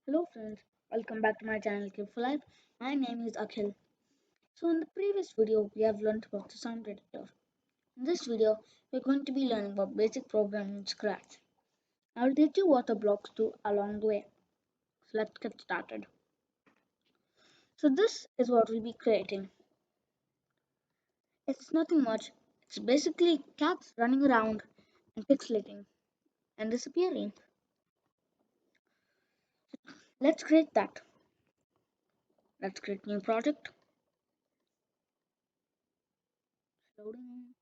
Hello friends, welcome back to my channel Keep for Life. My name is Akhil. So in the previous video we have learned about the sound editor. In this video we are going to be learning about basic programming in Scratch. I'll teach you what the blocks do along the way. So let's get started. So this is what we'll be creating. It's nothing much. It's basically cats running around and pixelating and disappearing. Let's create that. Let's create new project. Loading,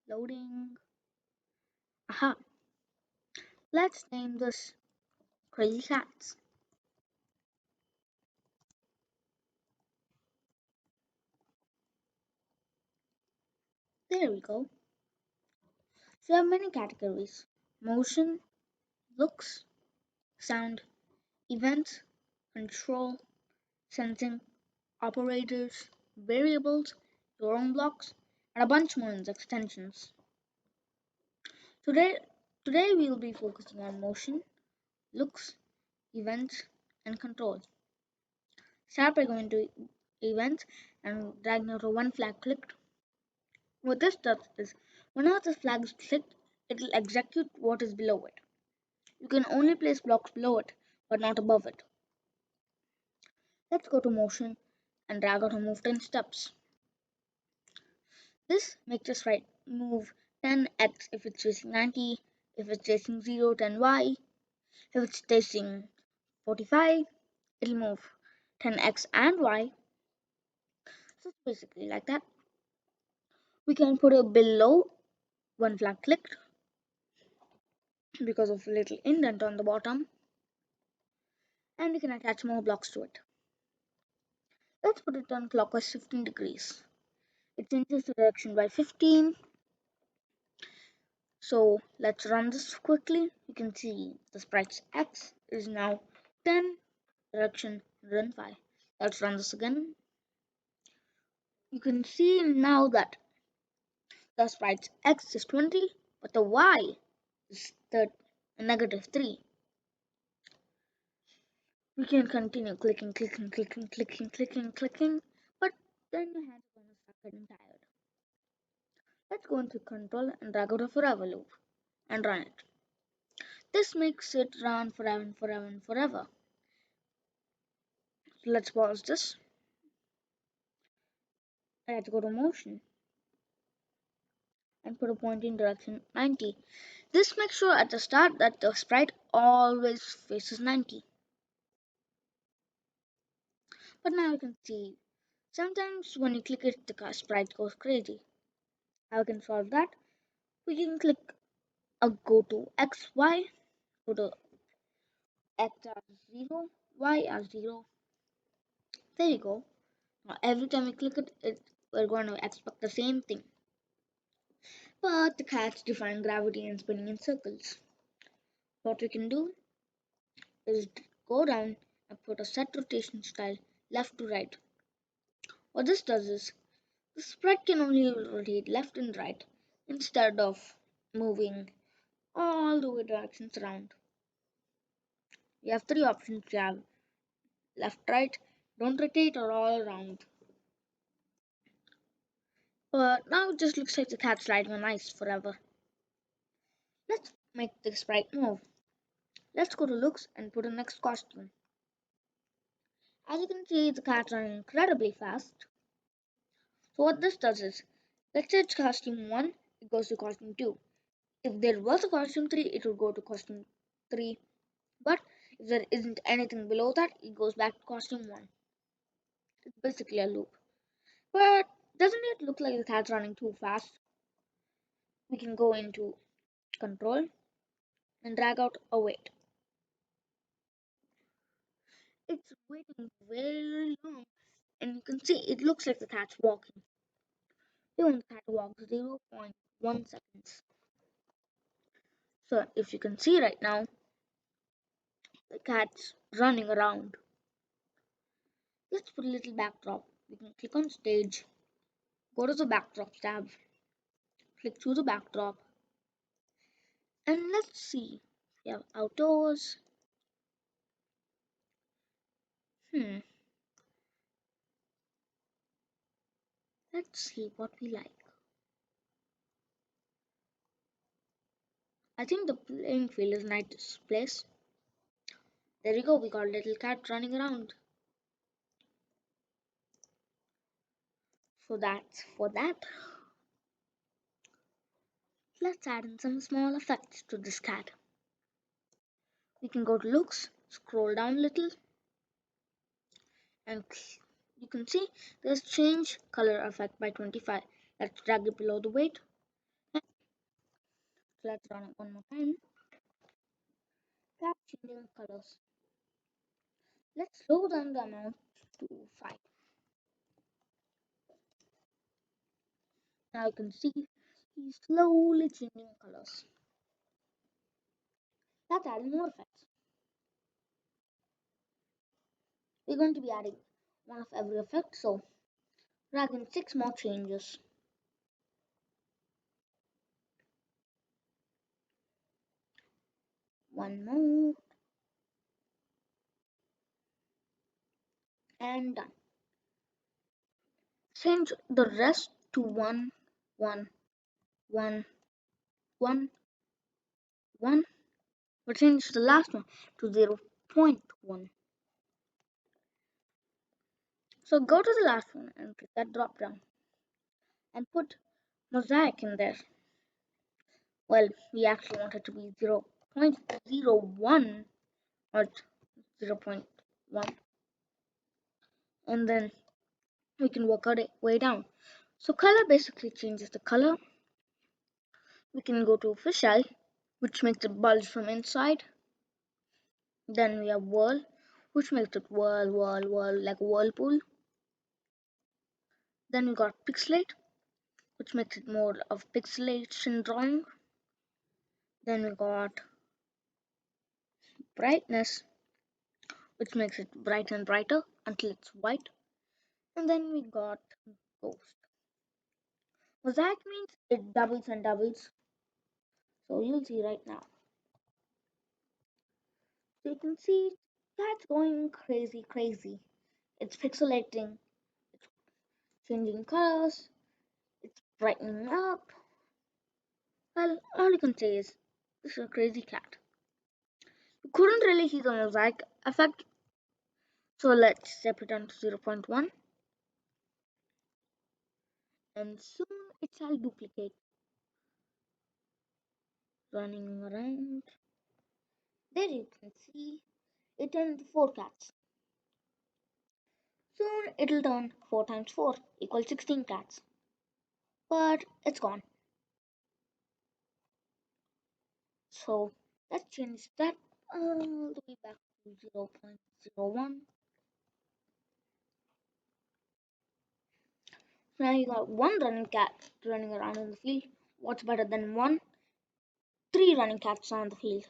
loading. Aha. Let's name this Crazy Cats. There we go. So we have many categories: motion, looks, sound, events, control, sensing, operators, variables, your own blocks, and a bunch more in extensions. Today, today we will be focusing on motion, looks, events, and control. Start by going to events and dragging out a one flag clicked. What this does is, whenever the flag is clicked, it will execute what is below it. You can only place blocks below it, but not above it. Let's go to motion and drag out a move 10 steps. This makes us right move 10x if it's chasing 90, if it's chasing 0, 10y, if it's chasing 45, it'll move 10x and y. So it's basically like that. We can put it below one flag clicked because of a little indent on the bottom, and we can attach more blocks to it. Let's put it on clockwise 15 degrees. It changes the direction by 15. So let's run this quickly. You can see the sprite's x is now 10, direction 105. Let's run this again. You can see now that the sprite's x is 20, but the y is -3. We can continue clicking, clicking, clicking, clicking, clicking, clicking, but then your hands are going to start getting tired. Let's go into control and drag out a forever loop and run it. This makes it run forever and forever and forever. So let's pause this. Let's go to motion and put a point in direction 90. This makes sure at the start that the sprite always faces 90. But now you can see sometimes when you click it, the sprite goes crazy. How we can solve that? We can click a go to XY, go to X as 0, Y as 0. There you go. Now every time we click it, we're going to expect the same thing. But the cats define gravity and spinning in circles. What we can do is go down and put a set rotation style left to right. What this does is the sprite can only rotate left and right instead of moving all the way directions around. You have three options: you have left, right, don't rotate, or all around. But now it just looks like the cat's riding on ice forever. Let's make the sprite move. Let's go to looks and put a next costume. As you can see, the cat's running incredibly fast. So what this does is, let's say it's costume 1, it goes to costume 2. If there was a costume 3, it would go to costume 3. But if there isn't anything below that, it goes back to costume 1. It's basically a loop. But doesn't it look like the cat's running too fast? We can go into control and drag out a wait. It's waiting very long, and you can see it looks like the cat's walking. We want the cat to walk 0.1 seconds. So if you can see right now, the cat's running around. Let's put a little backdrop. We can click on stage, go to the backdrop tab, click through the backdrop, and let's see. We have outdoors, Hmm, let's see what we like. I think the playing field is nice place. There you go, we got a little cat running around. So that's for that. Let's add in some small effects to this cat. We can go to looks, scroll down a little, and you can see there's change color effect by 25. Let's drag it below the weight. Let's run it one more time. Cat changing colors. Let's slow down the amount to 5. Now you can see he's slowly changing colors. Let's add more effects. We're going to be adding one of every effect, so drag in 6 more changes. One more, and done. Change the rest to 1, 1, 1, 1, 1. But change the last one to 0.1. So go to the last one and click that drop down and put mosaic in there. Well, we actually want it to be 0.01, not 0.1, and then we can work our way down. So color basically changes the color. We can go to fisheye, which makes it bulge from inside. Then we have whirl, which makes it whirl, whirl, whirl like a whirlpool. Then we got pixelate, which makes it more of pixelation drawing. Then we got brightness, which makes it brighter and brighter until it's white. And then we got ghost. Mosaic means it doubles and doubles. So you'll see right now. So you can see that's going crazy, crazy. It's pixelating, changing colors, it's brightening up. Well, all you can say is this is a crazy cat. You couldn't really see the mosaic effect, so let's step it down to 0.1 and soon it shall duplicate running around. There you can see it turned into 4 cats. Soon it'll turn 4 times 4 equals 16 cats. But it's gone. So let's change that all the way back to 0.01. Now you got one running cat running around in the field. What's better than one? Three running cats on the field.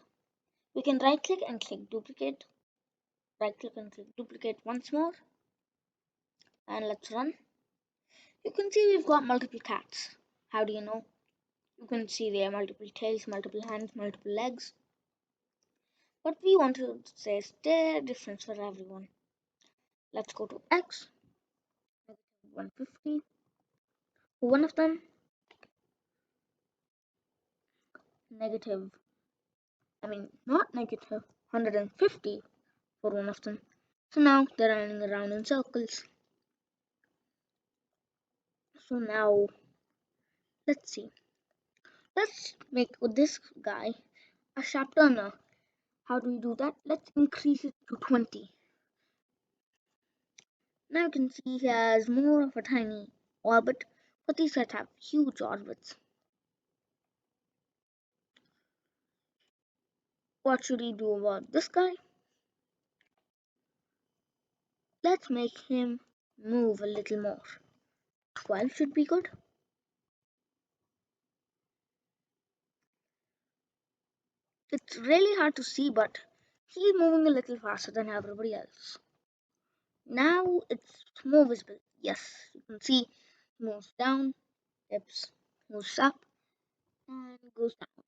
We can right click and click duplicate. Right click and click duplicate once more. And let's run. You can see we've got multiple cats. How do you know? You can see there are multiple tails, multiple hands, multiple legs. But we want to say stay difference for everyone. Let's go to X, 150. For one of them, negative, not negative, 150 for one of them. So now they're running around in circles. So now, let's see. Let's make this guy a sharp turner. How do we do that? Let's increase it to 20. Now you can see he has more of a tiny orbit, but these guys have huge orbits. What should we do about this guy? Let's make him move a little more. 12 should be good. It's really hard to see, but he's moving a little faster than everybody else. Now it's more visible. Yes, you can see he moves down, dips, moves up, and goes down.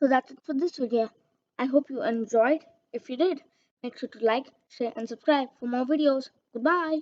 So that's it for this video. I hope you enjoyed. If you did, Make sure to like, share, and subscribe for more videos. Goodbye.